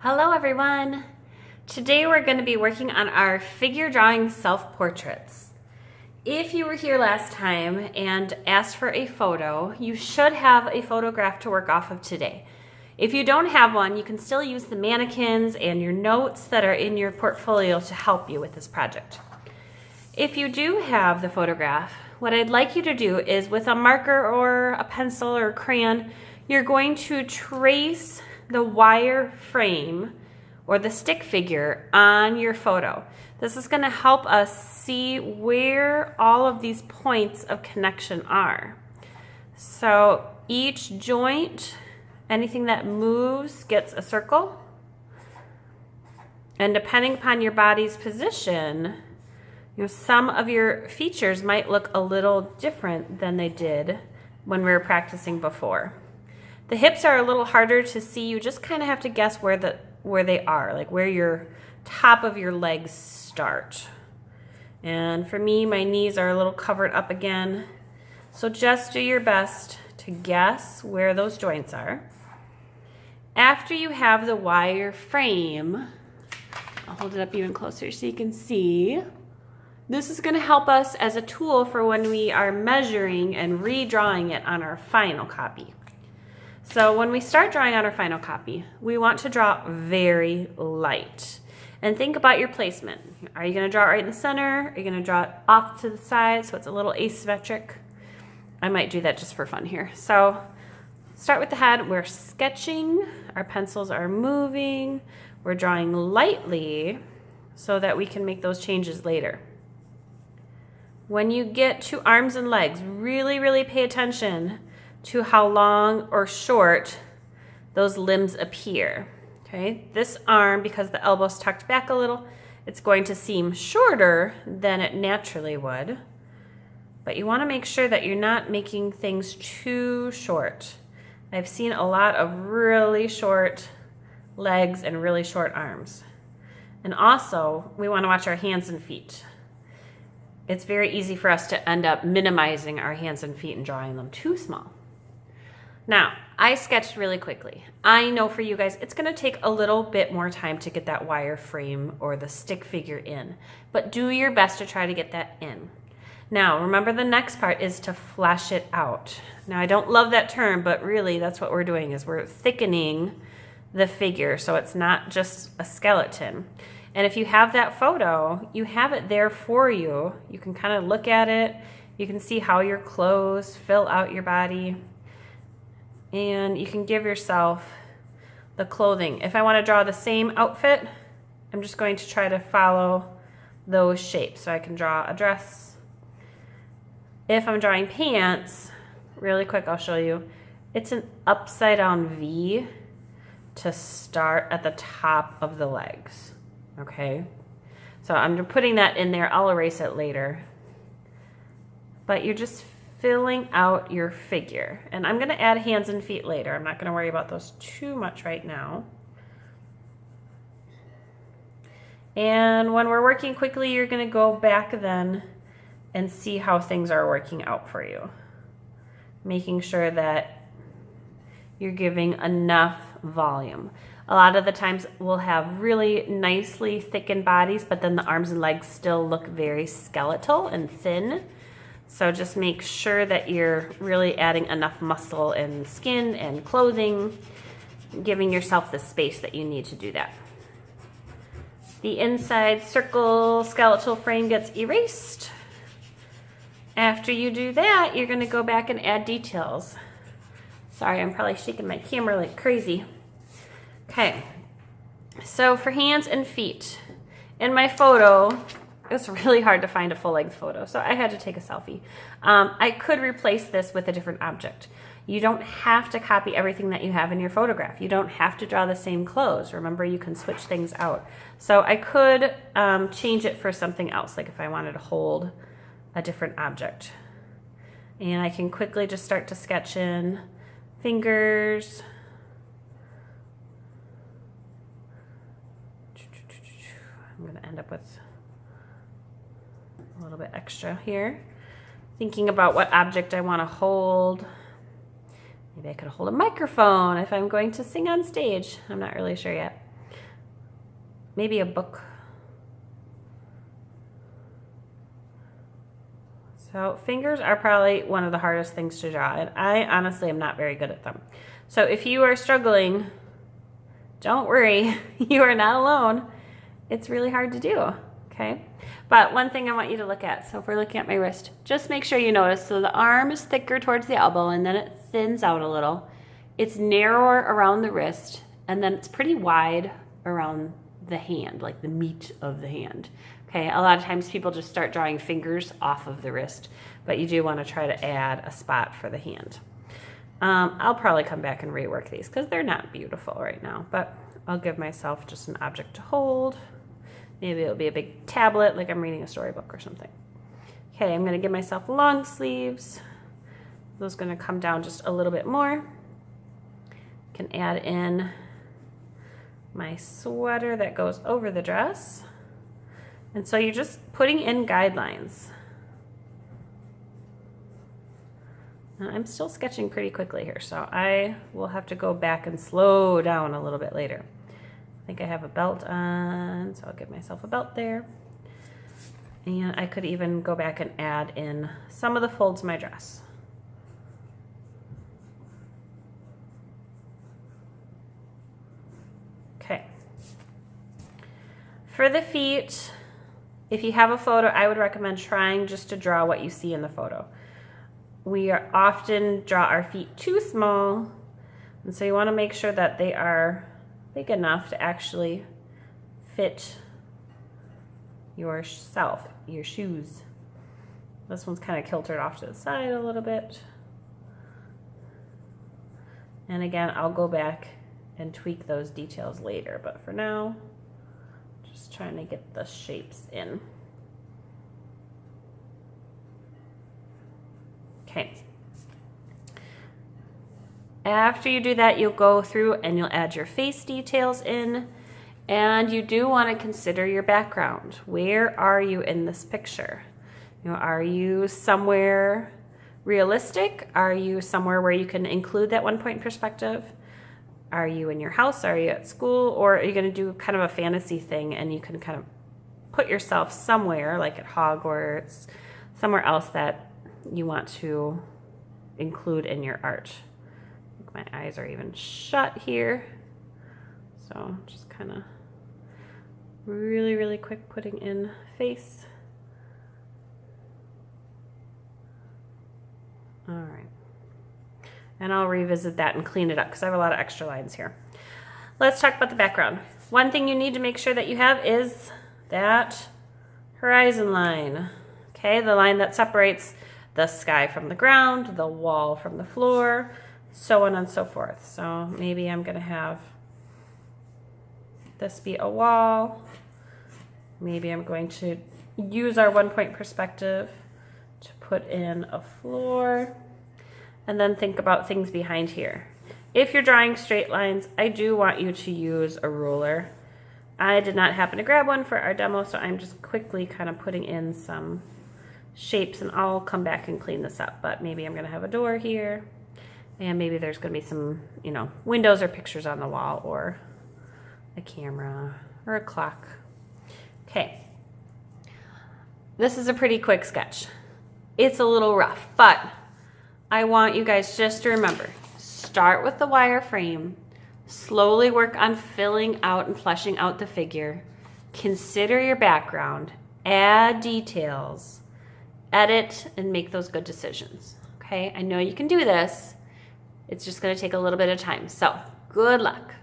Hello everyone! Today we're going to be working on our figure drawing self-portraits. If you were here last time and asked for a photo, you should have a photograph to work off of today. If you don't have one, you can still use the mannequins and your notes that are in your portfolio to help you with this project. If you do have the photograph, what I'd like you to do is with a marker or a pencil or a crayon, you're going to trace the wire frame or the stick figure on your photo. This is going to help us see where all of these points of connection are. So each joint, anything that moves gets a circle. And depending upon your body's position, some of your features might look a little different than they did when we were practicing before. The hips are a little harder to see. You just kind of have to guess where they are, like where your top of your legs start. And for me, my knees are a little covered up again. So just do your best to guess where those joints are. After you have the wire frame, I'll hold it up even closer so you can see. This is going to help us as a tool for when we are measuring and redrawing it on our final copy. So when we start drawing on our final copy, we want to draw very light. And think about your placement. Are you going to draw it right in the center? Are you going to draw it off to the side so it's a little asymmetric? I might do that just for fun here. So start with the head. We're sketching. Our pencils are moving. We're drawing lightly so that we can make those changes later. When you get to arms and legs, really pay attention to how long or short those limbs appear. Okay, this arm, because the elbow's tucked back a little, it's going to seem shorter than it naturally would. But you want to make sure that you're not making things too short. I've seen a lot of really short legs and really short arms. And also, we want to watch our hands and feet. It's very easy for us to end up minimizing our hands and feet and drawing them too small. Now, I sketched really quickly. I know for you guys, it's going to take a little bit more time to get that wire frame or the stick figure in, but do your best to try to get that in. Now, remember the next part is to flesh it out. Now, I don't love that term, but really that's what we're doing is we're thickening the figure so it's not just a skeleton. And if you have that photo, you have it there for you. You can kind of look at it. You can see how your clothes fill out your body. And you can give yourself the clothing. If I want to draw the same outfit, I'm just going to try to follow those shapes. So I can draw a dress. If I'm drawing pants, really quick, I'll show you. It's an upside down V to start at the top of the legs. Okay, so I'm putting that in there. I'll erase it later. But you're just filling out your figure. And I'm going to add hands and feet later. I'm not going to worry about those too much right now. And when we're working quickly, you're going to go back then and see how things are working out for you. Making sure that you're giving enough volume. A lot of the times we'll have really nicely thickened bodies, but then the arms and legs still look very skeletal and thin. So just make sure that you're really adding enough muscle and skin and clothing, giving yourself the space that you need to do that. The inside circle skeletal frame gets erased. After you do that, you're going to go back and add details. Sorry, I'm probably shaking my camera like crazy. Okay, so for hands and feet, in my photo, it was really hard to find a full-length photo, so I had to take a selfie. I could replace this with a different object. You don't have to copy everything that you have in your photograph. You don't have to draw the same clothes. Remember, you can switch things out. So I could change it for something else, like if I wanted to hold a different object. And I can quickly just start to sketch in fingers. I'm going to end up with a little bit extra here. Thinking about what object I want to hold. Maybe I could hold a microphone if I'm going to sing on stage. I'm not really sure yet. maybe a book. So fingers are probably one of the hardest things to draw, and I honestly am not very good at them. So if you are struggling, don't worry, you are not alone. It's really hard to do, okay? But one thing I want you to look at, so if we're looking at my wrist, just make sure you notice, so the arm is thicker towards the elbow and then it thins out a little. It's narrower around the wrist and then it's pretty wide around the hand, like the meat of the hand. Okay, a lot of times people just start drawing fingers off of the wrist, but you do want to try to add a spot for the hand. I'll probably come back and rework these because they're not beautiful right now, but I'll give myself just an object to hold. Maybe it'll be a big tablet, like I'm reading a storybook or something. Okay, I'm going to give myself long sleeves. Those are going to come down just a little bit more. Can add in my sweater that goes over the dress. And so you're just putting in guidelines. And I'm still sketching pretty quickly here, so I will have to go back and slow down a little bit later. I think I have a belt on, so I'll give myself a belt there. And I could even go back and add in some of the folds of my dress. Okay. For the feet, if you have a photo, I would recommend trying just to draw what you see in the photo. We are often draw our feet too small, and so you want to make sure that they are big enough to actually fit yourself, your shoes. This one's kind of kiltered off to the side a little bit. And again, I'll go back and tweak those details later, but for now, just trying to get the shapes in. Okay. After you do that, you'll go through and you'll add your face details in, and you do want to consider your background. Where are you in this picture? You know, are you somewhere realistic? Are you somewhere where you can include that 1-point perspective? Are you in your house? Are you at school? Or are you going to do kind of a fantasy thing and you can kind of put yourself somewhere, like at Hogwarts, somewhere else that you want to include in your art? My eyes are even shut here. So just kind of really, really quick putting in face. All right. And I'll revisit that and clean it up because I have a lot of extra lines here. Let's talk about the background. One thing you need to make sure that you have is that horizon line. Okay, the line that separates the sky from the ground, the wall from the floor, so on and so forth. So maybe I'm going to have this be a wall. Maybe I'm going to use our 1-point perspective to put in a floor, and then think about things behind here. If you're drawing straight lines, I do want you to use a ruler. I did not happen to grab one for our demo, so I'm just quickly kind of putting in some shapes, and I'll come back and clean this up. But maybe I'm going to have a door here. And maybe there's going to be some, you know, windows or pictures on the wall, or a camera or a clock. Okay. This is a pretty quick sketch. It's a little rough, but I want you guys just to remember, start with the wireframe, slowly work on filling out and fleshing out the figure, consider your background, add details, edit, and make those good decisions. Okay, I know you can do this. It's just going to take a little bit of time. So, good luck.